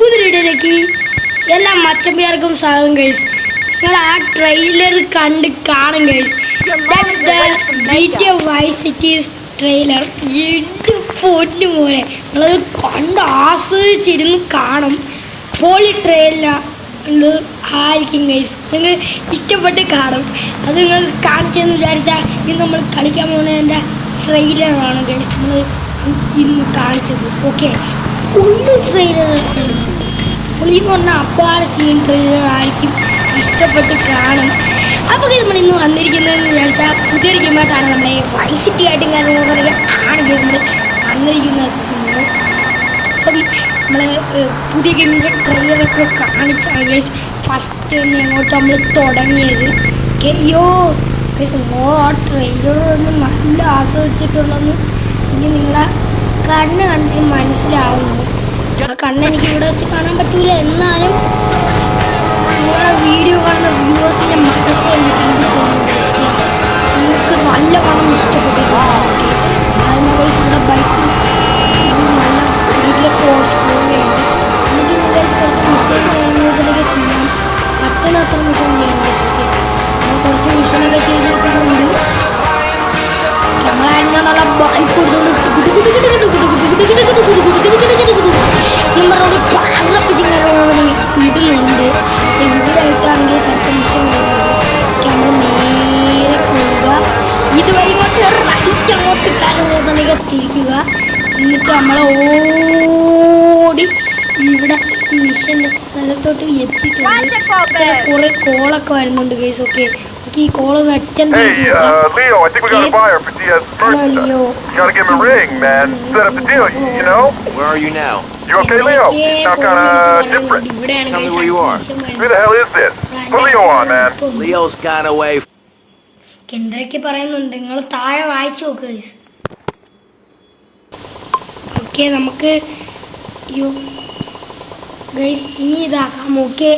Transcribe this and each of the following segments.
പുതിയൊരിടയിലേക്ക് എല്ലാ മച്ചമ്പിയാർക്കും സ്വാഗതം ഗൈസ്. നിങ്ങൾ ആ ട്രെയിലർ കാണും guys. GTA Vice City's trailer പൊന്നു പോലെ നിങ്ങളത് കണ്ട് ആസ്വദിച്ചിരുന്ന് കാണും. പോളി ട്രെയിലർ ആയിരിക്കും ഗൈസ്. നിങ്ങൾ ഇഷ്ടപ്പെട്ട് കാണും. അത് നിങ്ങൾ കാണിച്ചെന്ന് വിചാരിച്ചാൽ ഇന്ന് നമ്മൾ കളിക്കാൻ പോകുന്നതിൻ്റെ ട്രെയിലറാണ് ഗൈസ് നമ്മൾ ഇന്ന് കാണിച്ചത്. ഓക്കെ, ഒന്ന് ട്രെയിലർ പുള്ളിന്ന് പറഞ്ഞാൽ അപ്പാടെ സീൻ ട്രെയിലർ ആയിരിക്കും, ഇഷ്ടപ്പെട്ട് കാണും. അപ്പോൾ നമ്മൾ ഇന്ന് വന്നിരിക്കുന്നതെന്ന് വിചാരിച്ചാൽ പുതിയൊരു ഗെയിമായിട്ടാണ് നമ്മളെ വൈസ് സിറ്റി ആയിട്ടും കാര്യങ്ങളൊക്കെ ആണ് നമ്മൾ വന്നിരിക്കുന്നത്. അപ്പം നമ്മൾ പുതിയ ഗെയിമിൻ്റെ ട്രെയിലറൊക്കെ കാണിച്ചാണ് ഗൈസ് ഫസ്റ്റ് അങ്ങോട്ട് നമ്മൾ തുടങ്ങിയത്. അയ്യോ ഗൈസ്, ആ ട്രെയിലറൊന്നും നല്ല ആസ്വദിച്ചിട്ടുണ്ടെന്ന് ഇനി നിങ്ങളെ കണ്ണ് കണ്ടിട്ട് മനസ്സിലാവുന്നു. ആ കണ്ണെനിക്ക് ഇവിടെ വെച്ച് കാണാൻ പറ്റൂല, എന്നാലും നിങ്ങളുടെ വീഡിയോ കാണുന്ന വ്യൂവേഴ്സിൻ്റെ മനസ്സ് കണ്ടിട്ട് എനിക്ക് തോന്നുന്നു നിങ്ങൾക്ക് നല്ല പണം ഇഷ്ടപ്പെട്ടിട്ടുണ്ട്. അതിന് ഗൈസ് ഇവിടെ ബൈക്ക് നല്ല സ്പീഡിലൊക്കെ ഓടിച്ച് പോവുകയാണ്. നമുക്ക് ഇന്ന് ഗൈസ് കുറച്ച് മിഷൻ കാര്യങ്ങളൊക്കെ ചെയ്യാം, പറ്റുന്നത്ര മിഷൻ ചെയ്യാം ഗൈസ്. ഓക്കെ, നമ്മൾ കുറച്ച് മിഷനൊക്കെ ചെയ്ത് വെച്ചിട്ടുണ്ട്. നമ്മളായിരുന്നു നല്ല ബൈക്ക് കൊടുത്തോണ്ട് ഇടുന്നുണ്ട്. ഇവിടെയായിട്ടാണെങ്കിൽ സ്ഥലത്ത് മിഷൻ വരുന്നത്. നമ്മൾ നേരെ പോവുക, ഇതുവരെ ഇങ്ങോട്ട് റൈറ്റ് അങ്ങോട്ട് കാര്യങ്ങളൊക്കെ തിരിക്കുക, എന്നിട്ട് നമ്മളെ ഓടി ഇവിടെ മിഷൻ്റെ സ്ഥലത്തോട്ട് എത്തിയിട്ടുണ്ട്. കുറെ കോളൊക്കെ വരുന്നുണ്ട് ഗൈസ്. ഓക്കെ, ഈ കോളൊന്ന് അറ്റൻഡ് ചെയ്ത് Leo, I think we got a buyer for Diaz first. You gotta give him a ring, man. Set up the deal, you know? Where are you now? You okay, Leo? Sound kinda different. Tell me where you are. Who the hell is this? Put Leo on, man. Leo's gone away. എന്തൊക്കെ പറയുന്നുണ്ട്, നിങ്ങൾ താഴെ വായിച്ചു നോക്ക് guys. Okay, നമുക്ക് guys ഇനി ഇതാക്കാം. Okay,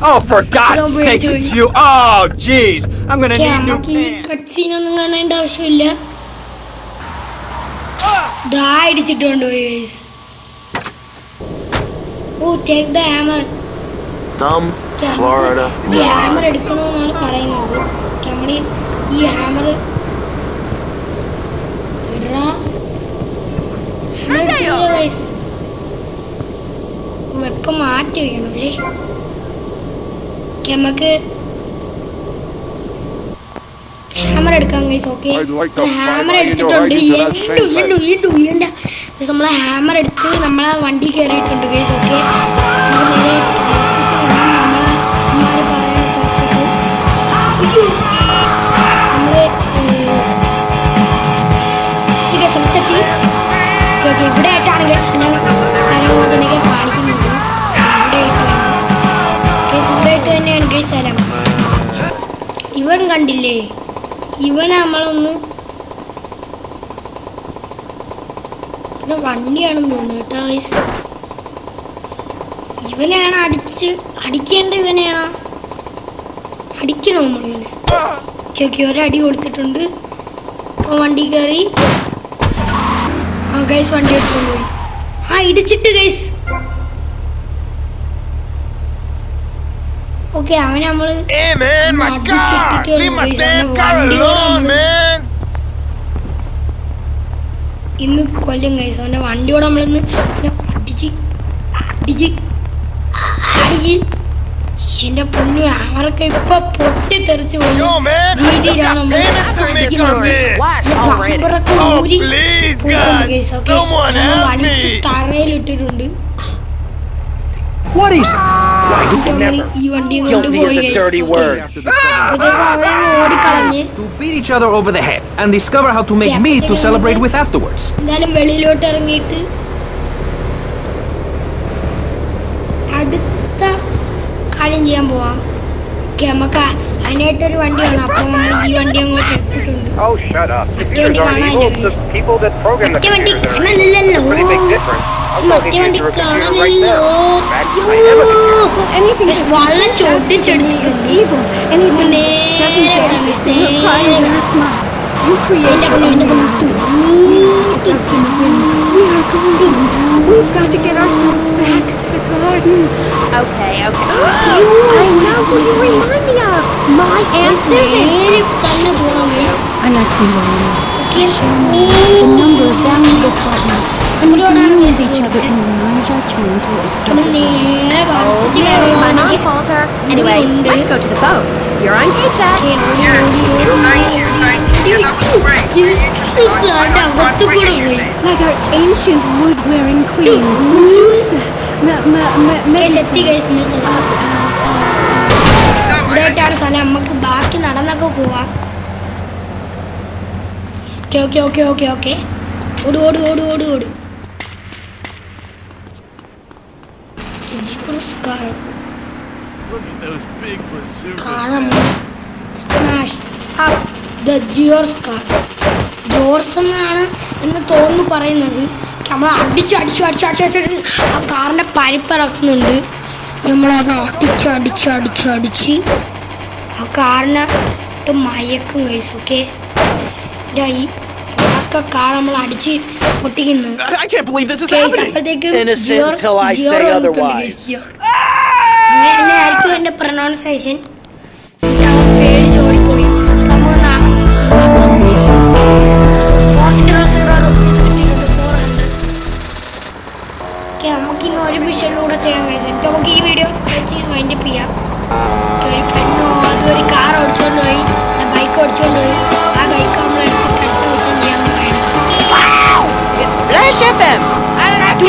Oh, for God's sake, it's you! Oh, jeez! I'm gonna need new pants. കട്ട്സീനൊന്നും കാണേണ്ട ആവശ്യമില്ല. ദാ ഇടിച്ചിട്ടുണ്ട് guys. Oh, take the hammer. Florida. ഈ ഹാമർ എടുക്കണമെന്നാണ് പറയുന്നത്. നമ്മൾ ഈ ഹാമർ ഗൈസ് വെപ്പം മാറ്റി വയ്ക്കണല്ലേ. നമുക്ക് ഹാമർ എടുക്കാം ഗൈസ്. ഓക്കെ, ഹാമർ എടുത്തിട്ടുണ്ട്. നമ്മളെ ഹാമർ എടുത്ത് നമ്മളെ വണ്ടി കയറിയിട്ടുണ്ട് ഗൈസ്. ഓക്കെ, ഇവിടെ ആയിട്ടാണ് ഗൈസ് കാര്യങ്ങളൊക്കെ കാണിക്കുന്നത്. ഇവിടെയായിട്ട് തന്നെയാണ് ഗൈസ് സ്ഥലം. ഇവൻ കണ്ടില്ലേ, ഇവൻ നമ്മളൊന്ന് വണ്ടിയാണെന്ന് തോന്നുന്നു കേട്ടോ ഗൈസ്. ഇവനെയാണ് അടിക്കേണ്ട ഇവനെയാണോ അടിക്കണോ നമ്മളിവനെ ഓക്കെ ഒരടി കൊടുത്തിട്ടുണ്ട് അപ്പോൾ വണ്ടി കയറി ഗൈസ് വണ്ടി എടുത്തുകൊണ്ട് പോയി ഇടിച്ചിട്ട് ഗൈസ് ഓക്കെ അവനെ നമ്മള് ഇന്ന് കൊല്ലും ഗൈസ് അവന്റെ വണ്ടിയോടെ നമ്മളിന്ന് അടിച്ച് എന്റെ പൊന്നു അവരൊക്കെ ഇപ്പൊ പൊട്ടിത്തെറിച്ച് രീതിയിലാണ് നമ്മൾ തറയിലിട്ടിട്ടുണ്ട് ഈ വണ്ടി ഓടിക്കളഞ്ഞ് എന്തായാലും വെളിയിലോട്ട് ഇറങ്ങിയിട്ട് അടുത്ത കാര്യം ചെയ്യാൻ പോവാം നമുക്ക് അതിനായിട്ടൊരു വണ്ടി വേണം അപ്പൊ നമ്മൾ ഈ വണ്ടി അങ്ങോട്ട് എടുത്തിട്ടുണ്ട് മറ്റേ വണ്ടി കാണാനില്ലല്ലോ വള്ളം ചോദിച്ചെടുത്തിട്ടുണ്ട് We've got to get ourselves back to the garden. Okay. I know who you remind me of. My Aunt Susan. I'm not single anymore. The number of valuable partners. And we can use each other and manage our train to express it. Okay, my mom calls her. Anyway, let's go to the boat. You're on K-Chat. Like our ancient wood-wearing queen, Medusa. ഇവിടെയായിട്ടാണ് സ്ഥലം നമുക്ക് ബാക്കി നടന്നൊക്കെ പോവാം okay ഓട് ജോർസ് എന്നാണ് എന്ന് തോന്നുന്നു പറയുന്നത് നമ്മൾ അടിച്ച് ആ കാറിന്റെ പരിപ്പിറക്കുന്നുണ്ട് നമ്മളത് അടിച്ച് ആ കാറിനെ മയക്കും ഗൈസ് ഓക്കെ ഈ കാർ നമ്മൾ അടിച്ച് പൊട്ടിക്കുന്നു അപ്പോഴത്തേക്കും ആയിരിക്കും എന്റെ പ്രൊനൗൺസിയേഷൻ പേടിച്ചോടിപ്പോയി നമുക്കിനി ഒരു മിഷനിലൂടെ ചെയ്യാൻ കഴിയും നമുക്ക് ഈ വീഡിയോ വൈൻഡപ്പ് ചെയ്യാം ഒരു പെണ്ണോ അതൊരു കാർ ഓടിച്ചുകൊണ്ട് പോയി ബൈക്ക് ഓടിച്ചുകൊണ്ട് പോയി ആ ബൈക്ക് നമ്മൾ എടുത്തിട്ട് അടുത്ത മിഷൻ ചെയ്യാൻ പോയാണ്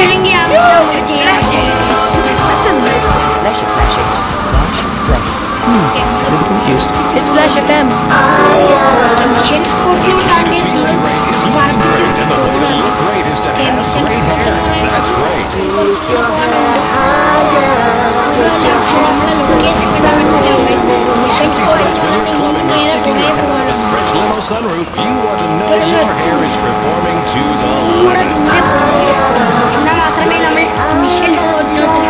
അല്ലെങ്കിൽ ആ മിഷൻ ചെയ്യാൻ മിഷൻ സ്പോട്ടിലോട്ടാണ് പറപ്പിച്ച് പോകുന്നത് മിഷൻ സ്പോട്ട് നമ്മളെ ലൊക്കേഷൻ കിട്ടാൻ മനസ്സിലാവും മിഷൻ സ്പോട്ട് നേരെ കുറേ പോകണം കൂടെ ദൂരെ പോകും എന്നാൽ മാത്രമേ നമ്മൾ മിഷൻ സ്പോട്ടിലോട്ട്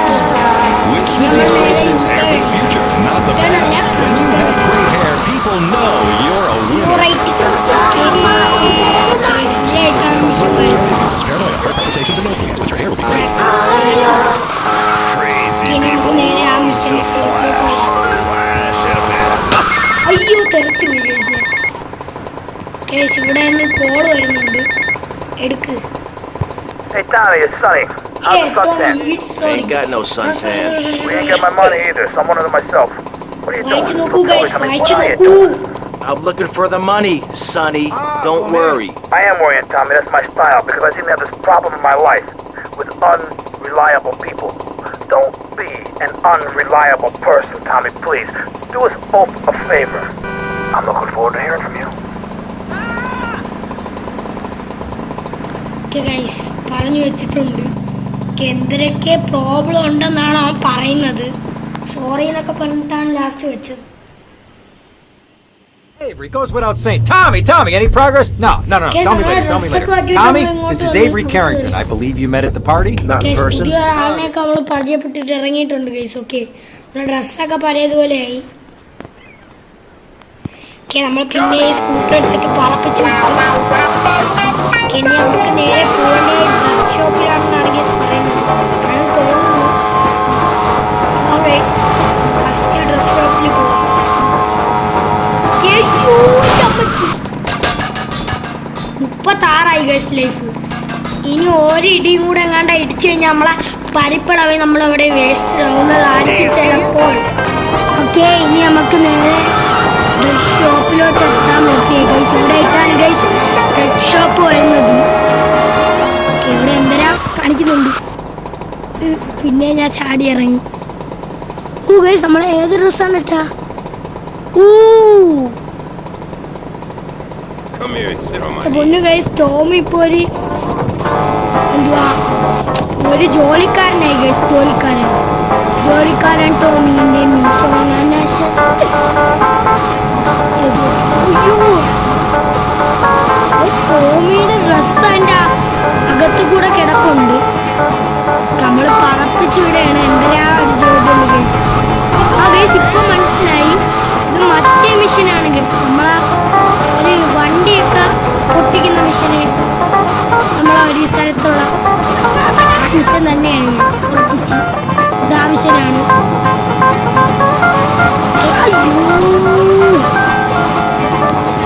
അയ്യോ തെറിച്ച് ഇവിടെ നിന്ന് കോള് വരുന്നുണ്ട് എടുക്ക് Hey Tommy, it's Sonny. How's the suntan? Ain't got no suntan. We ain't got my money either, so I'm wondering to myself. What are you doing? I'm looking for the money, Sonny. Don't worry. I am worrying, Tommy. That's my style because I seem to have this problem in my life with unreliable people. Don't be an unreliable person, Tommy, please. Do us both a favor. I'm looking forward to hearing from you. പറഞ്ഞു വെച്ചിട്ടുണ്ട് എന്തൊക്കെ problem ഉണ്ടെന്നാണ് അവൻ പറയുന്നത് sorry എന്നൊക്കെ പറഞ്ഞിട്ടാണ് last വെച്ചത് Avery, goes without saying. Tommy, any progress? No. Guys, Tell me നമ്മളെ later. dress Tommy, ഒക്കെ this is ഇങ്ങോട്ട് Avery Carrington. I believe you met at the party? Not in person? പുതിയ ഒരാളിനെയൊക്കെ നമ്മൾ പരിചയപ്പെട്ടിട്ട് ഇറങ്ങിയിട്ടുണ്ട് ഗൈസ്. ഓക്കെ, നമ്മുടെ ഡ്രസ്സൊക്കെ പഴയതുപോലെയായി. Okay, നമ്മൾ പിന്നെ സ്കൂട്ടർ എടുത്തിട്ട് പറപ്പിച്ചു വിട്ടു. ഇനി നമുക്ക് നേരെ പോകേണ്ട ഡ്രസ് ഷോപ്പിലാണെന്നാണ് ഗൈസ് പറയുന്നത്. ഞാൻ തോന്നുന്നു ഫസ്റ്റ് ഡ്രസ് ഷോപ്പിൽ പോകും. 36 ഗൈസ് ലൈഫ്. ഇനി ഒരിടിയും കൂടെ എങ്ങാണ്ട് ഇടിച്ചു കഴിഞ്ഞാൽ നമ്മളെ പരിപ്പടവേ നമ്മളവിടെ വേസ്റ്റ് ആവുന്നതായിരിക്കും ചിലപ്പോൾ. ഓക്കെ, ഇനി നമുക്ക് നേരെ ഡ്രസ് ഷോപ്പിലോട്ട് എത്താം. ഓക്കെ ഗൈസ്, ഇവിടെ ആയിട്ടാണ് ഗൈസ് ഡ്രസ് ഷോപ്പ് വരുന്നത്. ഇവിടെ എന്തരാ കാണിക്കുന്നുണ്ട്. പിന്നെ ഞാൻ ചാടി ഇറങ്ങി. ഓ ഗൈസ്, നമ്മളെ ഏത് ഡ്രസ്സാണ് ഇട്ടാ? പൊന്നു ഗൈസ്, ടോമി ഇപ്പൊ ഒരു ജോലിക്കാരനായി ഗൈസ്. ജോലിക്കാരൻ ടോമിന്റെ മീശ വാങ്ങാൻ ടോമിയുടെ ഡ്രസ്സ് അതിന്റെ അകത്തു കൂടെ കിടപ്പുണ്ട്. നമ്മള് പറപ്പിച്ചു വിടുകയാണ്. എന്തിനാ ഒരു ജോബുള്ളു ഗൈസ്. ആ ഗൈസ്, ഇപ്പൊ മനസ്സിലായി ഇത് മറ്റേ മെഷീനാണ് ഗൈസ്. നമ്മളാ ഒരു വണ്ടിയൊക്കെ പൊട്ടിക്കുന്ന മെഷീന് നമ്മളെ ഒരു സ്ഥലത്തുള്ള മിഷൻ തന്നെയാണ് പൊട്ടിച്ച്. ഇത് ആ മിഷനാണ്.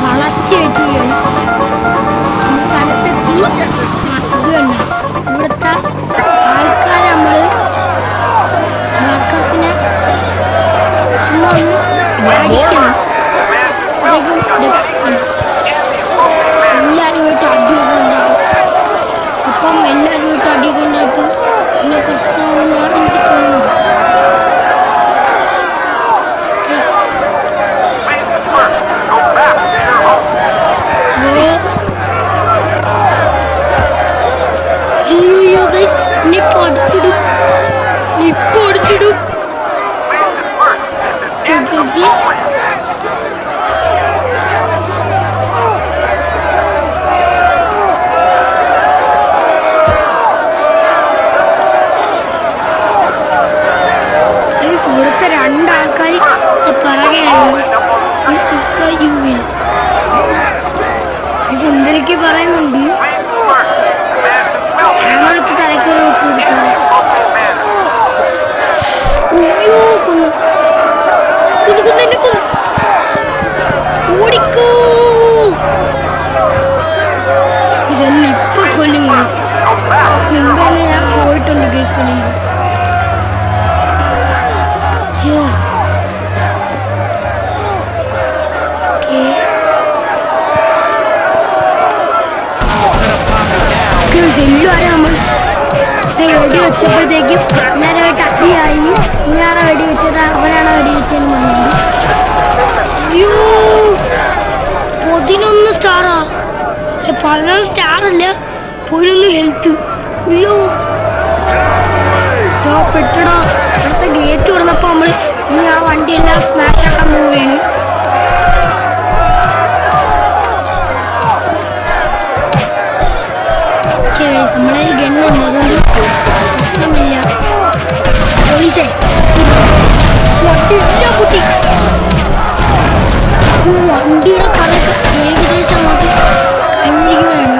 വളച്ച് വെച്ചു സ്ഥലത്തെത്തി. ഇത് കണ്ട ഇവിടുത്തെ ആൾക്കാരെ നമ്മള് വർക്കേഴ്സിനെ ചുമ്മാ ഒന്ന് അടിക്കണം. എല്ലാവരുമായിട്ട് അടിയൊക്കെ ഉണ്ടാവും. ഇപ്പം എല്ലാവരുമായിട്ട് അടിയൊക്കെ ഉണ്ടായിട്ട് പിന്നെ പ്രശ്നമാകുന്നതാണ് എനിക്ക് തോന്നുന്നത്. ഇപ്പൊ അടിച്ചിടും. ഇവിടുത്തെ രണ്ടാൾക്കാർ പറയുകയാണ് എന്തൊക്കെ പറയുന്നുണ്ട്. ഹാമറിച്ച് തലക്കൊരു വിട്ടുകൊടുത്താണ്. അയ്യോ, കൊന്നു എന്നെ കൊന്നു. ഓടിക്കൂ. ഇതെന്നെ ഇപ്പൊ കൊല്ലും ഗൈസ്. മുമ്പേ ഞാൻ പോയിട്ടുണ്ട് ഗൈസ് വെളിയിൽ. എല്ലാവരും നമ്മൾ വെടി വെച്ചപ്പോഴത്തേക്കും എല്ലാവരുമായിട്ട് അടിയായി. നീയാണോ വെടി വെച്ചത്, അവനാണോ വെടി വെച്ചതെന്ന് പറഞ്ഞു. അയ്യോ, 11 സ്റ്റാറാ. 11 സ്റ്റാറല്ല, 11 ഹെൽത്ത്. അയ്യോ പെട്ടടാ. അടുത്ത ഗേറ്റ് തുറന്നപ്പോൾ നമ്മൾ ഇനി ആ വണ്ടിയെല്ലാം സ്മാഷ് ആക്കാൻ പോവുകയാണ്. നമ്മളെ ഗണ്ണുണ്ട്, അതുകൊണ്ട് പ്രശ്നമില്ല. പോലീസേ കുട്ടി വണ്ടിയുടെ കഥയൊക്കെ ഏകദേശം അങ്ങോട്ട് കഴിഞ്ഞിരിക്കുകയാണ്.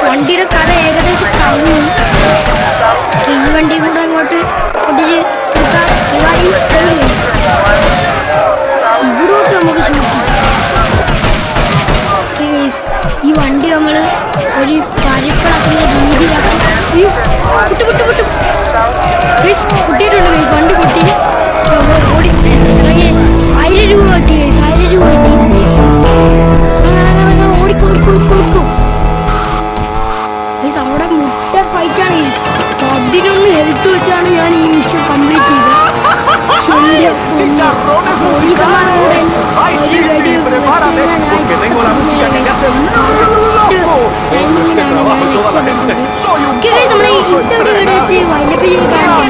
വണ്ടിയുടെ കഥ ഏകദേശം കഴിഞ്ഞു. ഈ വണ്ടി കൂടെ അങ്ങോട്ട് പൊട്ടിച്ച് തീർക്കാൻ ഇവിടോട്ട് നമുക്ക് ഷൂട്ട്. ഈ വണ്ടി നമ്മൾ ഒരു പരിപ്പടാക്കുന്ന രീതിയിലാക്കി. പൊട്ടിയിട്ടുണ്ട് ഗൈസ്, വണ്ടി പൊട്ടി. നമ്മൾ ഓടി ഇറങ്ങി 1000 രൂപ കിട്ടി ഗൈസ്. 1000 രൂപ കിട്ടി. ഓടിക്കോ ഗൈസ്. അവിടെ മുട്ട ഫൈറ്റാണ് ഗൈസ്. 11 ഹെൽത്ത് വെച്ചാണ് ഞാൻ ഈ മിഷൻ കംപ്ലീറ്റ് ചെയ്തത്. പോലീസന്മാരുടെ ഒരു വെടി വെച്ച് കഴിഞ്ഞാൽ ഞാൻ രക്ഷപ്പെട്ടത്. നമ്മുടെ ഇന്നത്തെ വീഡിയോ വെച്ച് വൈൻഡപ്പ് ചെയ്ത് കാണാം.